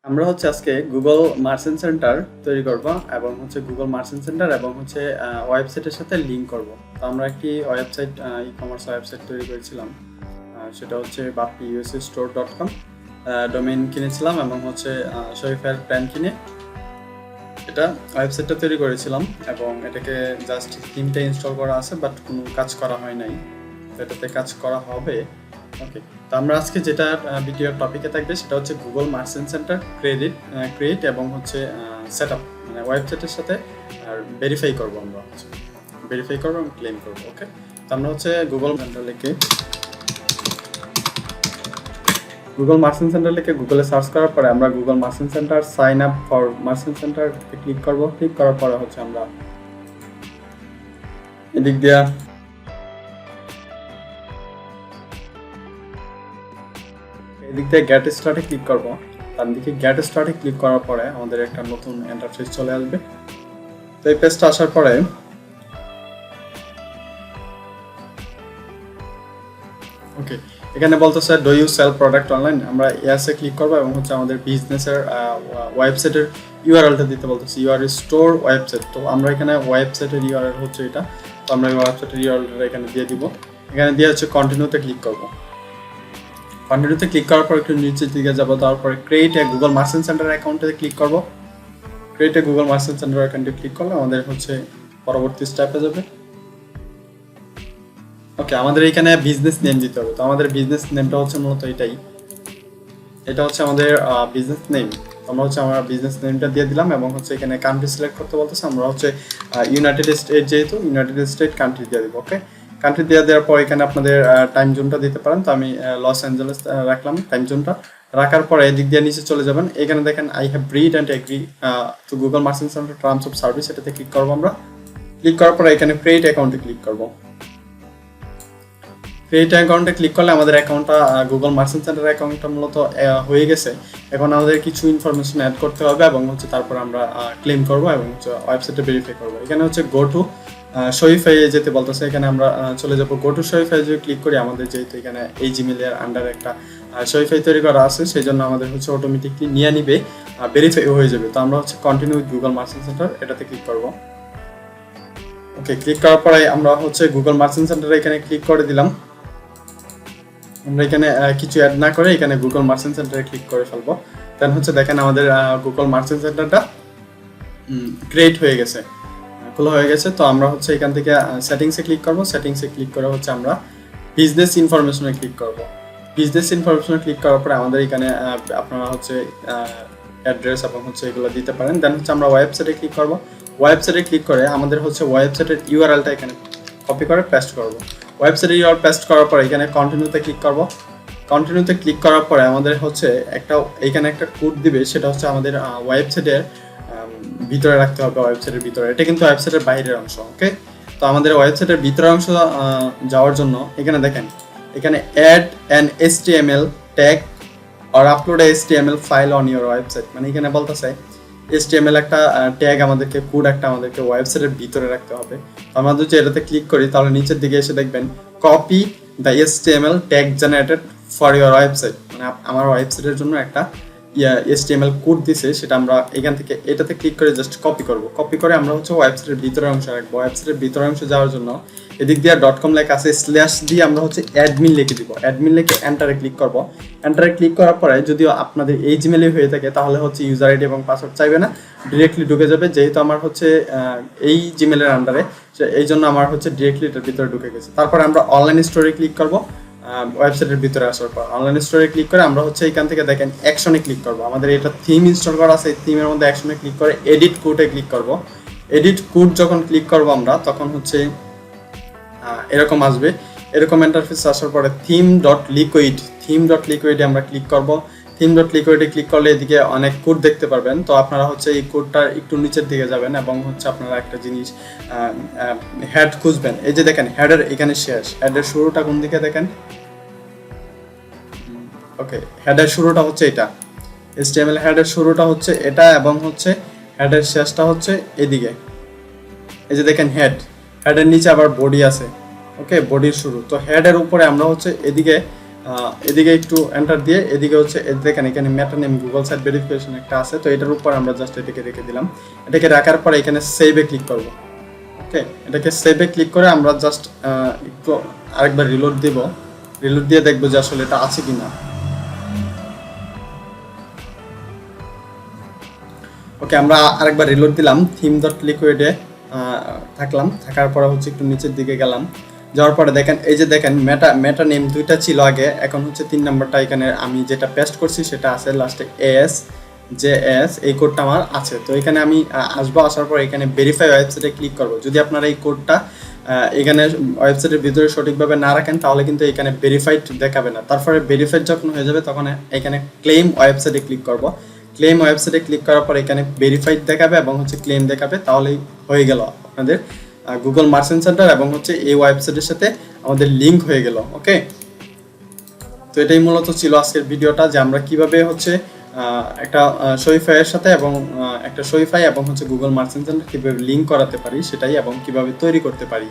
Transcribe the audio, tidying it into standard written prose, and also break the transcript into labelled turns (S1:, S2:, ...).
S1: আমরা হচ্ছে আজকে গুগল মার্চেন্ট সেন্টার তৈরি করব এবং হচ্ছে গুগল মার্চেন্ট সেন্টার এবং হচ্ছে ওয়েবসাইটের সাথে লিঙ্ক করব। তো আমরা একটি ওয়েবসাইট ই-কমার্স ওয়েবসাইট তৈরি করেছিলাম, সেটা হচ্ছে bappy.store.com ডোমেইন কিনেছিলাম এবং হচ্ছে শপিফাই প্ল্যান কিনে এটা ওয়েবসাইটটা তৈরি করেছিলাম এবং এটাকে জাস্ট থিমটা ইনস্টল করা আছে, বাট কোনো কাজ করা হয় নাই। তো এটাতে কাজ করা হবে। ওকে, তো আমরা আজকে যেটা ভিডিওর টপিকে থাকবে সেটা হচ্ছে গুগল মার্চেন্ট সেন্টার ক্রিয়েট এবং হচ্ছে সেট আপ, মানে ওয়েবসাইটের সাথে আর ভেরিফাই করবো, আমরা হচ্ছে ভেরিফাই করবো এবং ক্লেম করবো। ওকে, তো আমরা হচ্ছে গুগল মার্চেন্ট সেন্টার লিখে গুগলে সার্চ করার পরে আমরা Google merchant center sign up for merchant center click করব। ক্লিক করার পরে হচ্ছে আমরা এদিক দিয়ে গেট স্টার্টে ক্লিক করব। তার দিকে গেট স্টার্টে ক্লিক করার পরে আমাদের একটা নতুন ইন্টারফেস চলে আসবে। তো এই পেজটা আসার পরে ওকে, এখানে বলতেছে do you sell product online. আমরা ইয়াসে ক্লিক করব এবং হচ্ছে আমাদের বিজনেসের ওয়েবসাইটের ইউআরএলটা দিতে বলতেছে, ইউআরএল স্টোর ওয়েবসাইট। তো আমরা এখানে ওয়েবসাইটের ইউআরএল হচ্ছে এটা, তো আমরা এই ওয়েবসাইটের ইউআরএলটা এখানে দিয়ে দিব। এখানে দিয়ে হচ্ছে কন্টিনিউতে ক্লিক করব। কন্টিনিউতে ক্লিক করার পর একটু নিচের দিকে যাব, তারপরে create a Google merchant centre অ্যাকাউন্টে ক্লিক করব। Create a Google merchant centre অ্যাকাউন্টে ক্লিক করলে আমাদের হচ্ছে পরবর্তী স্টেপে যাবে। ওকে, আমাদের এখানে বিজনেস নেম দিতে হবে। তো আমাদের বিজনেস নেমটা হচ্ছে মূলত এটা হচ্ছে আমাদের বিজনেস নেম। আমরা হচ্ছে আমার বিজনেস নেমটা দিয়ে দিলাম এবং হচ্ছে এখানে কান্ট্রি সিলেক্ট করতে বলতেছে। আমরা হচ্ছে ইউনাইটেড স্টেট, যেহেতু ইউনাইটেড স্টেট কান্ট্রি দিয়ে দিব। ওকে, কান্ট্রি দিয়ে দেওয়ার পর এখানে আপনাদের টাইম জোনটা দিতে পারেন। তো আমি লস অ্যাঞ্জেলেস রাখলাম টাইম জোনটা। রাখার পরে এদিক দিয়ে নিচে চলে যাবেন। এখানে দেখেন I have read and agree to Google merchant centre terms of service, এটাতে ক্লিক করবো আমরা। ক্লিক করার পরে এখানে ক্রিয়েট অ্যাকাউন্টে ক্লিক করবো। ক্রিয়েট অ্যাকাউন্টে ক্লিক করলে আমাদের অ্যাকাউন্টটা গুগল মার্চেন্ট সেন্টার অ্যাকাউন্টটা মূলত হয়ে গেছে। এখন আমাদের কিছু ইনফরমেশন অ্যাড করতে হবে এবং হচ্ছে তারপর আমরা ক্লেম করবো এবং হচ্ছে ওয়েবসাইটে ভেরিফাই করবো। এখানে হচ্ছে গো টু শপিফাই যেতে বলতেছে, এখানে আমরা চলে যাবো। গো টু শপিফাই যদি ক্লিক করি, আমাদের যেহেতু এখানে এই জিমেলের আন্ডারে একটা শপিফাই তৈরি করা আছে, সেই জন্য আমাদের হচ্ছে অটোমেটিকলি নিয়ে নিবে, ভেরিফাই হয়ে যাবে। তো আমরা হচ্ছে continue with Google merchant centre এটাতে ক্লিক করবো। ওকে, ক্লিক করার পরে আমরা হচ্ছে গুগল মার্চেন্ট সেন্টারে এখানে ক্লিক করে দিলাম। আমরা এখানে কিছু অ্যাড না করে এখানে গুগল মার্চেন্ট সেন্টারে ক্লিক করে ফেলবো। দেন হচ্ছে দেখেন আমাদের গুগল মার্চেন্ট সেন্টারটা ক্রিয়েট হয়ে গেছে, খোলা হয়ে গেছে। তো আমরা হচ্ছে এখান থেকে সেটিংসে ক্লিক করব। সেটিংসে ক্লিক করে হচ্ছে আমরা বিজনেস ইনফরমেশনে ক্লিক করব। বিজনেস ইনফরমেশনে ক্লিক করার পরে আমাদের এখানে আপনারা হচ্ছে অ্যাড্রেস এবং হচ্ছে এগুলো দিতে পারেন। দেন হচ্ছে আমরা ওয়েবসাইটে ক্লিক করব। ওয়েবসাইটে ক্লিক করে আমাদের হচ্ছে ওয়েবসাইটের ইউআরএলটা এখানে কপি করে পেস্ট করব। ওয়েবসাইটে ইউআরএল পেস্ট করার পরে এখানে কন্টিনিউতে ক্লিক করব। কন্টিনিউতে ক্লিক করার পরে আমাদের হচ্ছে এখানে একটা কোড দিবে, সেটা হচ্ছে আমাদের ওয়েবসাইটের ভিতরে রাখতে হবে। ওয়েবসাইটের ভিতরে, এটা কিন্তু ওয়েবসাইটের বাইরের অংশ। ওকে, তো আমাদের ওয়েবসাইটের ভিতরের অংশ যাওয়ার জন্য এখানে দেখেন, এখানে add an HTML tag or upload HTML file on your website, মানে এখানে বলতেছে HTML একটা ট্যাগ আমাদেরকে, কোড একটা আমাদেরকে ওয়েবসাইটের ভিতরে রাখতে হবে। তো আমরা যদি এটাতে ক্লিক করি তাহলে নিচের দিকে এসে দেখবেন copy the HTML tag generated for your website, মানে আমার ওয়েবসাইটের জন্য একটা HTML কোড দিছে, সেটা আমরা এখান থেকে এটাতে ক্লিক করে জাস্ট কপি করব। কপি করে আমরা হচ্ছে ওয়েবসাইটের ভিতরের অংশ রাখবো। ওয়েবসাইটের ভিতরের অংশ যাওয়ার জন্য এদিক দিয়ে .com লেখা আছে, স্ল্যাশ দিয়ে আমরা হচ্ছে অ্যাডমিন লিখে দিব। অ্যাডমিন লিখে এন্টারে ক্লিক করব। এন্টারে ক্লিক করার পরে যদিও আপনাদের এই জিমেলে হয়ে থাকে তাহলে হচ্ছে ইউজার আইডি এবং পাসওয়ার্ড চাইবে না, ডিরেক্টলি ঢুকে যাবে। যেহেতু আমার হচ্ছে এই জিমেলের আন্ডারে, এই জন্য আমার হচ্ছে ডিরেক্টলি এটার ভিতরে ঢুকে গেছে। তারপরে আমরা অনলাইন স্টোরে ক্লিক করব। ওয়েবসাইটের ভিতরে আসার পর অনলাইন স্টোরে ক্লিক করে আমরা হচ্ছে এখান থেকে দেখেন অ্যাকশনে ক্লিক করব। আমাদের এটা থিম ইনস্টল করা আছে, এই থিমের মধ্যে অ্যাকশনে ক্লিক করে এডিট কোডে ক্লিক করব। এডিট কোড যখন ক্লিক করব আমরা, তখন হচ্ছে এরকম আসবে। এরকম ইন্টারফেস আসার পরে থিম ডট লিকুইডে আমরা ক্লিক করব। থিম ডট লিকুইডে ক্লিক করলে এদিকে অনেক কোড দেখতে পারবেন। তো আপনারা হচ্ছে এই কোডটা একটু নিচের দিকে যাবেন এবং হচ্ছে আপনারা একটা জিনিস হেড খুঁজবেন। এই যে দেখেন হেডের এখানে শেষ, হেডের শুরুটা কোন দিকে দেখেন। ওকে, হেডের শুরুটা হচ্ছে এটা, HTML হেডের শুরুটা হচ্ছে এটা এবং হচ্ছে হেডের শেষটা হচ্ছে এদিকে। এই যে দেখেন হেডের নিচে আবার বডি আছে। ওকে, বডির শুরু। তো হেডের উপরে আমরা হচ্ছে এদিকে এদিকে একটু এন্টার দিয়ে এদিকে হচ্ছে দেখেন এখানে মেটা নেম গুগল সাইট ভেরিফিকেশন একটা আছে, তো এটার উপর আমরা জাস্ট এটাকে রেখে দিলাম। এটাকে রাখার পরে এখানে সেভে ক্লিক করব। ওকে, এটাকে সেভে ক্লিক করে আমরা জাস্ট একটু আরেকবার রিলোড দিব, রিলোড দিয়ে দেখবো যে আসলে এটা আছে কিনা। ওকে, আমরা আরেকবার রিলোড দিলাম, থিম ডট লিকুইডে থাকলাম, থাকার পরে হচ্ছে একটু নিচের দিকে গেলাম, যাওয়ার পরে দেখেন এই যে দেখেন মেটা নেম দুইটা ছিল আগে, এখন হচ্ছে 3 নাম্বারটা এখানে আমি যেটা পেস্ট করছি সেটা আছে লাস্টে এস জে এস, এই কোডটা আমার আছে। তো এখানে আমি আসবো, আসার পর এখানে ভেরিফাই ওয়েবসাইটে ক্লিক করব। যদি আপনারা এই কোডটা এখানে ওয়েবসাইটের ভিতরে সঠিকভাবে না রাখেন তাহলে কিন্তু এখানে ভেরিফাইড দেখাবে না। তারপরে ভেরিফাইড যখন হয়ে যাবে তখন এখানে ক্লেম ওয়েবসাইটে ক্লিক করব। ক্লেম ওয়েবসাইটে ক্লিক করার পর এখানে ভেরিফাইড দেখাবে এবং হচ্ছে ক্লেম দেখাবে, তাহলেই হয়ে গেল আপনাদের গুগল মার্চেন্ট সেন্টার এবং হচ্ছে এই ওয়েবসাইটের সাথে আমাদের লিঙ্ক হয়ে গেল। ওকে, তো এটাই মূলত ছিল আজকের ভিডিওটা, যে আমরা কিভাবে হচ্ছে একটা শপিফাইয়ের সাথে এবং একটা শপিফাই এবং হচ্ছে গুগল মার্চেন্ট সেন্টার কিভাবে লিঙ্ক করাতে পারি সেটাই, এবং কিভাবে তৈরি করতে পারি।